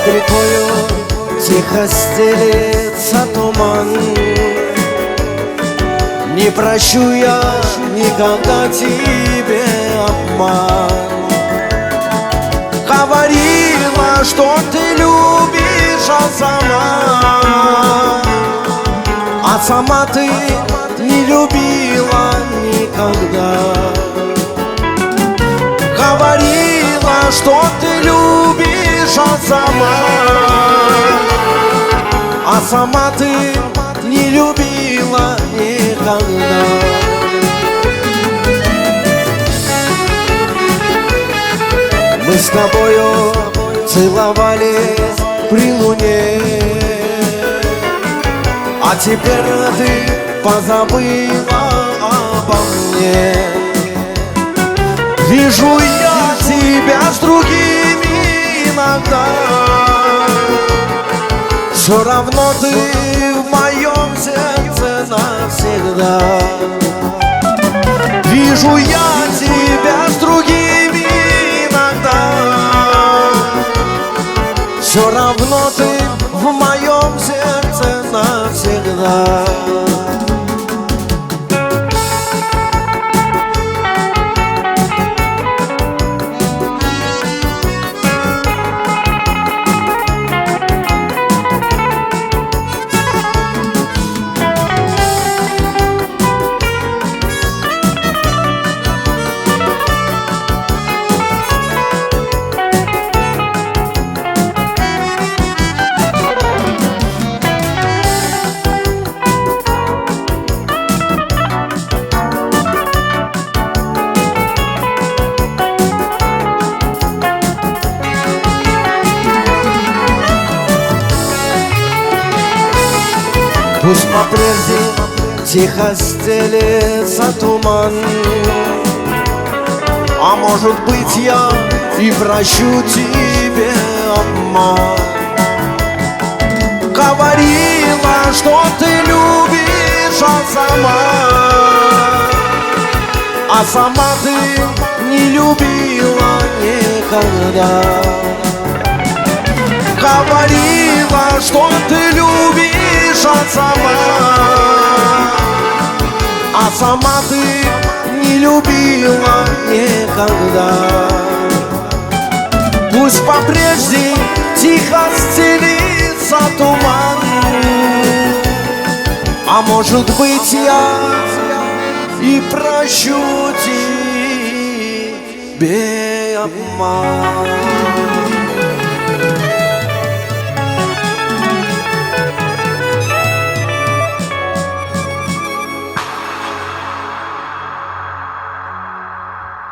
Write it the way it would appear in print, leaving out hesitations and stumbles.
Над рекою тихо стелется туман. Не прощу я никогда тебе обман. Говорила, что ты любишь, а сама ты не любила никогда. Говорила, что ты любишь, а сама ты не любила никогда. Мы с тобою целовались при луне, а теперь ты позабыла обо мне. Вижу я тебя с другими иногда, все равно ты в моем сердце навсегда. Вижу я тебя с другими иногда, все равно ты в моем сердце навсегда. Пусть по-прежде тихо стелется туман, а может быть я и прощу тебе обман. Говорила, что ты любишь, а сама ты не любила никогда. Говорила, что ты любишь, а сама ты не любила никогда. Пусть по-прежде тихо стелится туман, а может быть я и прощу тебе обман.